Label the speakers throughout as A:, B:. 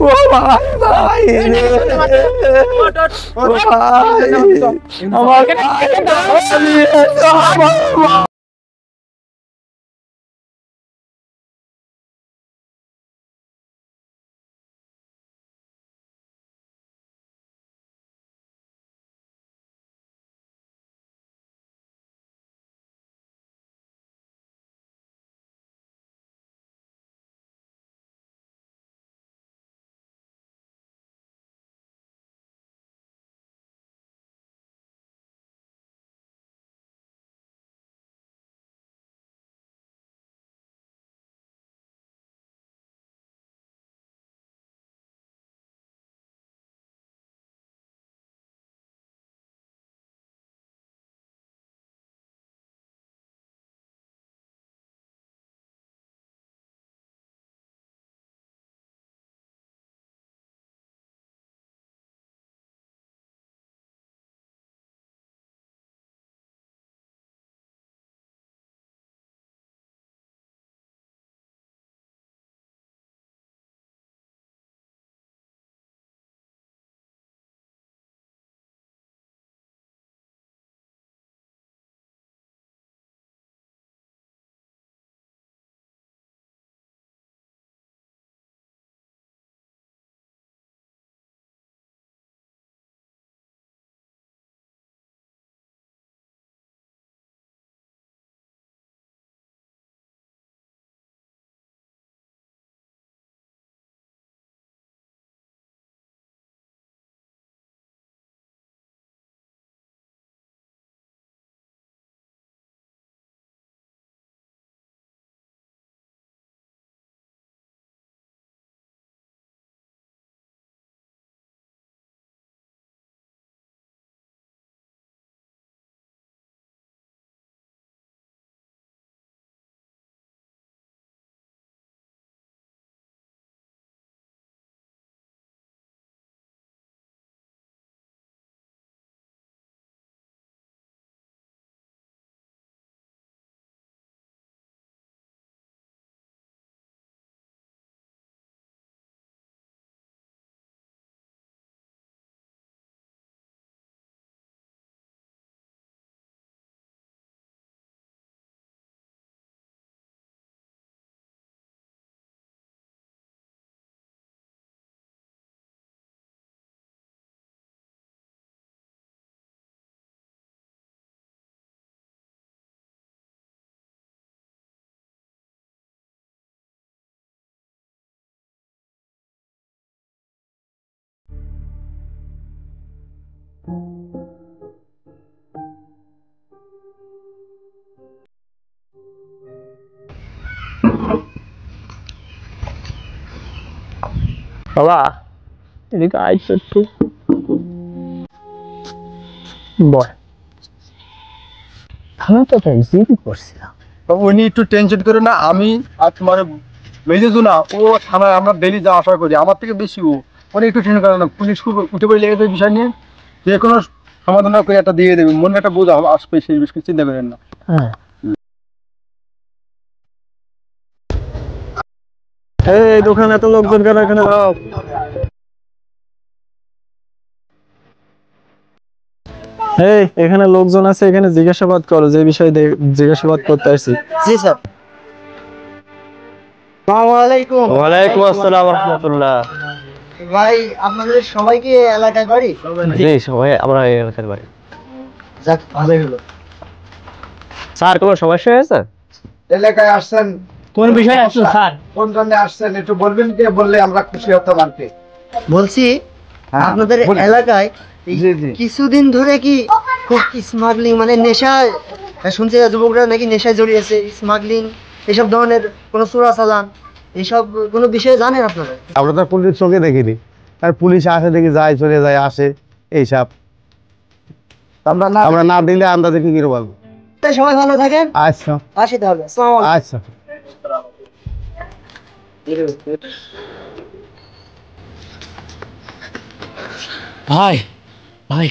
A: ও ভাই ভাই আমার বাবা এদিকে আয় তো একটু বয় আমি তো জিজ্ঞেস করছিলাম
B: উনি একটু টেনশন করে না, আমি আর তোমার মেজেজু না, ও থানায় আমরা ডেলি যা আশা করি, আমার থেকে বেশি উনি একটু টেনশন করে না। পুলিশ উঠে পড়ে লেগেছে বিষয় নিয়ে, যে কোনো সমাধান করে একটা দিয়ে দেবে, মনে একটা বোঝা আসবে, সেই বিষয়ে চিন্তা করেন না।
A: হ্যাঁ এই দোকানে এত লোকজন কেন এখানে দাও এই এখানে লোকজন আছে এখানে জিজ্ঞাসাবাদ করো যে বিষয়ে জিজ্ঞাসাবাদ করতে আসছি
C: জি স্যার। আসসালামু আলাইকুম।
A: ওয়ালাইকুম আসসালাম ওয়া রাহমাতুল্লাহ
C: ভাই আপনাদের সবাইকে এলাকায় বাড়ি?
A: জি সবাই আমরা এই এলাকার বাড়ি
C: যাক ভালোই হলো।
A: স্যার কোনো সমস্যা হয়েছে
B: এলাকায় আসছেন,
A: কোন বিষয়ে আসছেন স্যার
B: কোন জন্য আসছেন একটু বলবেন, কি বললে আমরা খুশি হতাম আর কি।
C: বলছি
B: হ্যাঁ,
C: আপনাদের
B: বলুন।
C: এলাকায় এই
B: জি, জি।
C: কিছুদিন ধরে কি খুব স্মাগলিং মানে নেশা, শুনছি যুবকরা নাকি নেশায় জড়িয়েছে, স্মাগলিং এসব ধরনের কোনো চোরাচালান এইসব কোনো বিষয়ে জানেন আপনারা?
D: আমরা তো পুলিশ চোখে দেখিনি, আর পুলিশ আসে দেখি যায় চলে যায় আসে এইসব, আমরা না দিলে আমরা দেখি কি বলবো।
C: তাই সবাই ভালো থাকেন,
D: আচ্ছা
C: আসি তাহলে। আসসালামু আলাইকুম।
D: আচ্ছা
E: ভাই ভাই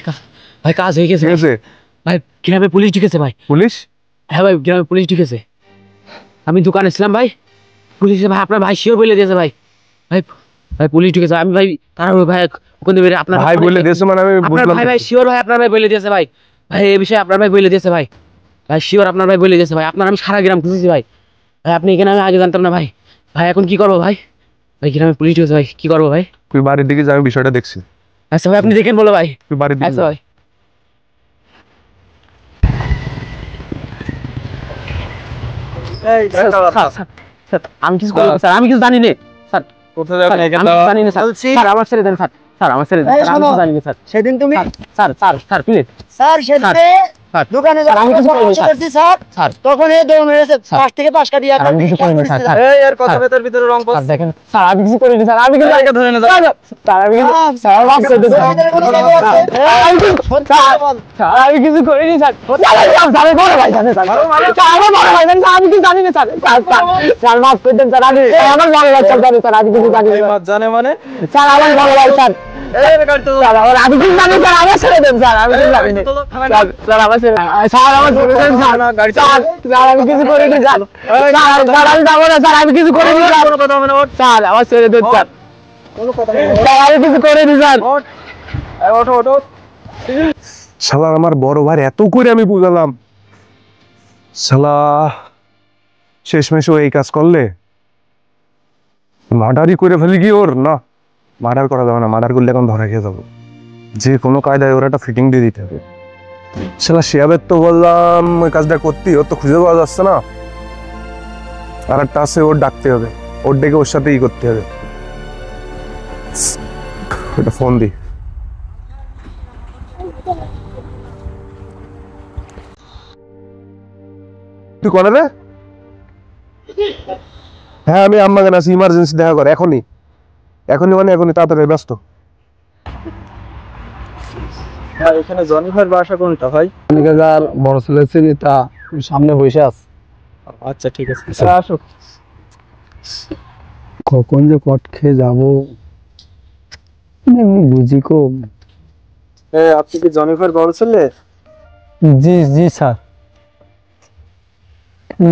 E: ভাই কাজ হয়ে গেছে
D: ঠিক আছে।
E: ভাই, গ্রামে পুলিশ ঢুকেছে ভাই।
D: পুলিশ
E: হ্যাঁ ভাই, গ্রামে পুলিশ ঢুকেছে। আমি দোকানে ছিলাম ভাই, পুলিশ ভাই আপনার ভাই শিওর বলে দিয়েছে ভাই। ভাই ভাই পুলিশ ঢুকেছে, আমি ভাই তারা ভাই ওখানে বেরিয়ে আপনার
D: ভাই বলে দিয়েছে মানে আমি
E: আপনার
D: বুঝলাম
E: ভাই
D: তো।
E: ভাই শিওর ভাই আপনার ভাই বলে দিয়েছে ভাই, ভাই এই বিষয়ে আপনার ভাই বলে দিয়েছে ভাই, ভাই শিওর আপনার ভাই বলে দিয়েছে ভাই, আপনার আমি সারা গ্রাম খুঁজেছি ভাই, ভাই আপনি এখানে আমি আগে জানতাম না ভাই, ভাই এখন কি করবো ভাই, ভাই গ্রামে পুলিশ ঢুকেছে ভাই, কি করবো ভাই?
D: তুই বাড়ির দিকে যা, আমি বিষয়টা দেখছি।
E: আচ্ছা ভাই আপনি দেখেন বলো ভাই।
D: তুই বাড়ির দিকে
E: আচ্ছা
D: যা।
E: ভাই। স্যার, স্যার, স্যার, আমি কিছু করবো স্যার, আমি কিছু জানি না স্যার,
A: কোথায়
E: স্যার,
A: যাবেন
E: আমি
A: এখানে?
E: কিছু জানি না স্যার,
C: বলছি।
E: স্যার আমার ছেড়ে দেন স্যার, স্যার আমার ছেড়ে দেন
C: এই
E: স্যার, আমি
C: শোনো।
E: কিছু জানি না স্যার,
C: সেদিন তুমি
E: sir sir sir please
C: sir সেদিনে
E: স্যার,
C: দোকানে
E: স্যার, আমি কিছু করিনি, স্যার।
C: করছি স্যার,
E: স্যার
C: তখন এই দৌড় মেরেছে
E: স্যার।
C: 5 থেকে 5 কাটিয়া
E: স্যার, আমি কিছু করিনি স্যার, স্যার,
A: এই আর কথা
E: স্যার।
A: ভেতর ভিতরে রং
E: স্যার দেখেন স্যার, আমি কিছু করিনি স্যার, আমি কিছু
A: ধরে না
E: স্যার, স্যার, আমি কিছু স্যার আমার মাফ করে দেন স্যার। আমি কিছু- স্যার, স্যার, আমি কিছু করিনি স্যার, স্যার, স্যার, আমার বড় ভাই জানে স্যার, স্যার, আমার বড় ভাই জানে স্যার, আমি কিছু জানি না স্যার, স্যার, স্যার, স্যার, মাফ করে দেন স্যার, আমি আমার বড় ভাই স্যার জানে স্যার, আমি কিছু জানি না স্যার।
A: জানে মানে
E: স্যার আমার বড় ভাই স্যার, স্যার, আমি কিছু জানি স্যার, আমার ছেড়ে দেন স্যার, আমি কিছু জানি না স্যার, স্যার, আমার ছেড়ে স্যার, আমার ছেড়ে দেন স্যার, স্যার, স্যার, আমি কিছু করিনি স্যার, স্যার, স্যার, আমি যাবো না স্যার, আমি কিছু করিনি স্যার, স্যার, আমার ছেড়ে দেন স্যার, স্যার, আমি কিছু করিনি স্যার।
A: ওঠো ওঠো।
D: শালা আমার বড় ভাই এত করে আমি বুঝালাম, শালা শেষমেশ ও এই কাজ করলে মার্ডারই করে ফেলি কি ওর, না মার্ডার করা যাবে না, মার্ডার করলে এখন ধরা খেয়ে যাবো, যে কোনো কায়দায় ওর একটা ফিটিং দিয়ে দিতে হবে। শালা শিয়াবের তো বললাম ওই কাজটা করতেই, ওর তো খুঁজে পাওয়া যাচ্ছে না, আর একটা আছে ওর ডাকতে হবে, ওর ডেকে ওর সাথে ই করতে হবে, ওটা ফোন দি। তুই করে রে? হ্যাঁ আমি আম্মাকে আছি, ইমার্জেন্সি দেখা করে এখনই, এখনই মানে এখনই, তাড়াতাড়ি ব্যস্ত।
A: ভাই এখানে জনিফার বাসা কোনটা ভাই?
D: যার বড় ছেলে তা সামনে বসে আছে।
A: আচ্ছা ঠিক আছে স্যার, আসো।
D: কখন যে কট খেয়ে যাবো এমনি বুঝি কম।
A: আপনি কি জনিফার বড় ছেলে?
D: জি জি স্যার।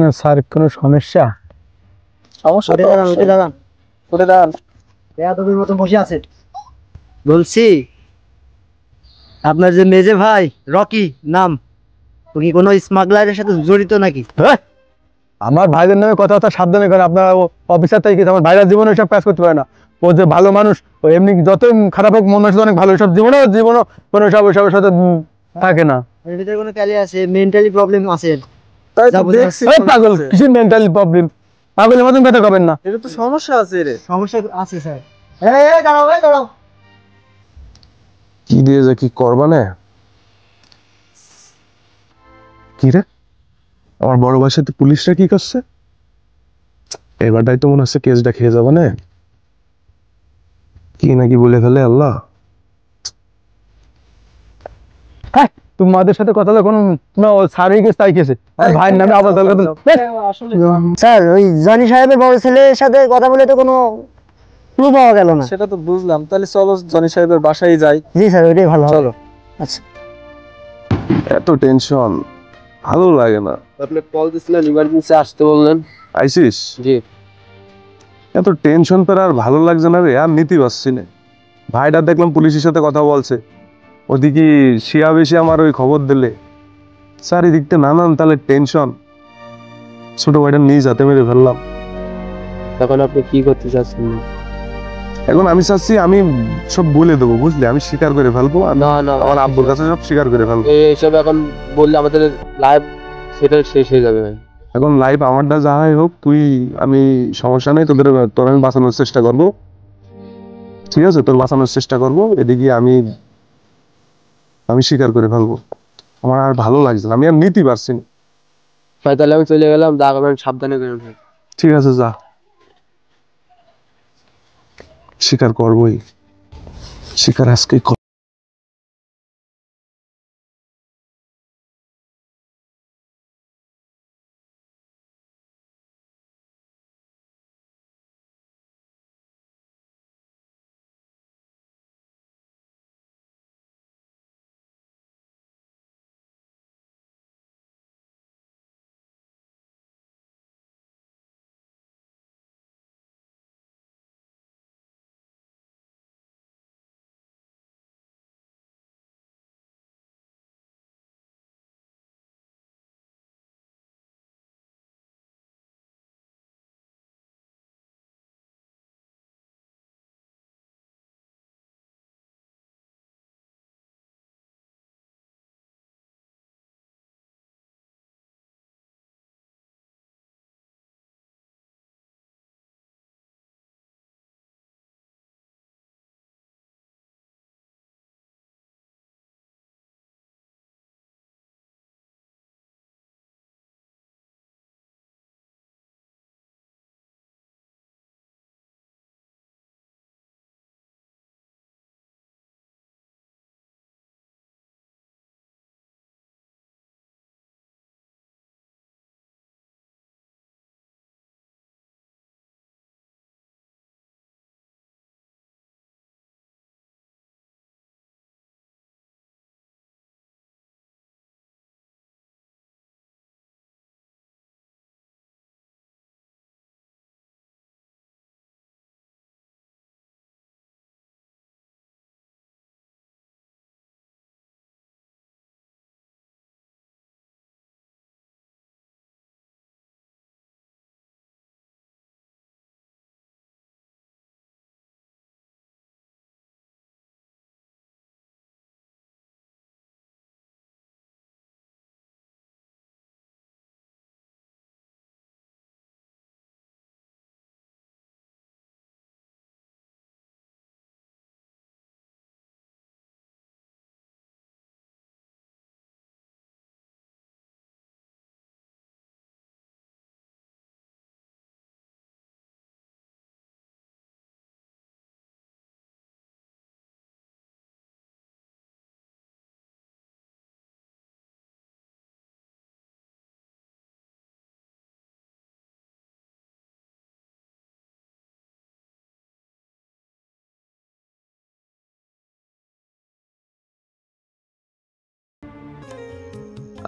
D: না স্যার কোনো সমস্যা?
A: সমস্যা
C: উঠে
A: তো
C: দাঁড়ান, উঠে
A: অবশ্যই।
C: দাঁড়ান,
A: উঠে দাঁড়ান।
C: বেয়াদবির মতো বসে আছে। বলছি আপনার যে মেজে ভাই রকি নাম, ও কি কোনো স্মাগলারের সাথে জড়িত নাকি?
D: আমার ভাইদের নামে কথাবার্তা সাবধানে করেন, আপনারা অফিসার থেকে আমার ভাইরা জীবনে সব কাজ করতে পারে না, ও যে ভালো মানুষ, ও এমনি যত খারাপ হোক মন অনেক ভালো, সব জীবনেও কোনো সব সবার সাথে থাকে না।
C: এর ভিতরে কোনো ক্যালি আছে, মেন্টালি প্রবলেম আছে?
A: তাই
C: যা
A: তো
C: বুঝা
A: দেখছি।
D: এই পাগল, কিসের মেন্টাল প্রবলেম? পাগলের মতন কথা কবেন না।
A: এটা তো সমস্যা আছে রে।
C: সমস্যা আছে স্যার। এই দাঁড়াও, এই দাঁড়াও।
D: কি দিয়ে যে কি করবা না? কি রে, আমার বড় ভাইয়ের সাথে পুলিশরা কি করছে? এবারটাই তো মনে হচ্ছে কেসটা খেয়ে যাবো না, কি নাকি বলে ফেলে আল্লাহ। তোমাদের সাথে কথা হলো, কোনো সারি কেস তাই কেসে ভাইয়ের নামে আবার দল কথা।
A: আসলে
C: স্যার ওই জনি সাহেবের বড় ছেলের সাথে কথা বলে তো কোনো ক্লু পাওয়া গেল না।
A: সেটা তো বুঝলাম, তাহলে চলো জনি সাহেবের বাসায় যাই।
C: জি স্যার, ওইটাই ভালো হবে।
A: চলো।
C: আচ্ছা।
D: এত টেনশন ভালো লাগে না।
E: আপনি কল দিছিলেন, ইমার্জেন্সি আসতে বললেন।
D: আইসিস?
E: জি।
D: এত টেনশন পের আর ভালো লাগছে না রে, আর নিতে পারছি না। ভাইটা দেখলাম পুলিশের সাথে কথা বলছে, ওদিকে শিয়া বেশি আমার ওই খবর দিলে, চারিদিকতে নানান তাহলে টেনশন, ছোট ভাইটা নিজ হাতে মেরে ফেললাম।
E: তখন আপনি কি করতে চাচ্ছেন?
D: এখন আমি চাচ্ছি আমি সব বলে দেবো, বুঝলি, আমি স্বীকার করে ফেলবো, আমি
E: না না,
D: আমার আব্বুর কাছে সব স্বীকার করে ফেলবো।
E: এইসব এখন বললে আমাদের লাইফ সেটা শেষ হয়ে যাবে ভাই।
D: এখন লাইফ আমারটা যাই হোক, আমি সমস্যা নেই, তোর আমি বাঁচানোর চেষ্টা করবো, ঠিক আছে, তোর বাঁচানোর চেষ্টা করবো, এদিকে আমি আমি স্বীকার করে ফেলবো। আমার আর ভালো লাগছে না, আমি আর নিতে পারছি না।
E: ভাই তাহলে আমি চলে গেলাম, দা করবেন, সাবধানে করেন ভাই।
D: ঠিক আছে যা, স্বীকার করবোই, স্বীকার আজকে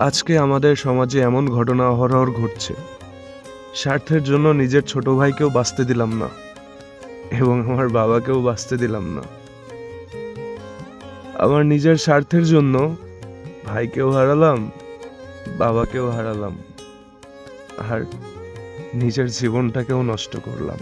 D: আজকে আমাদের সমাজে এমন ঘটনা অহরহ ঘটছে, স্বার্থের জন্য নিজের ছোট ভাইকেও বাঁচতে দিলাম না এবং আমার বাবাকেও বাঁচতে দিলাম না। আমার নিজের স্বার্থের জন্য ভাইকেও হারালাম, বাবাকেও হারালাম, আর নিজের জীবনটাকেও নষ্ট করলাম।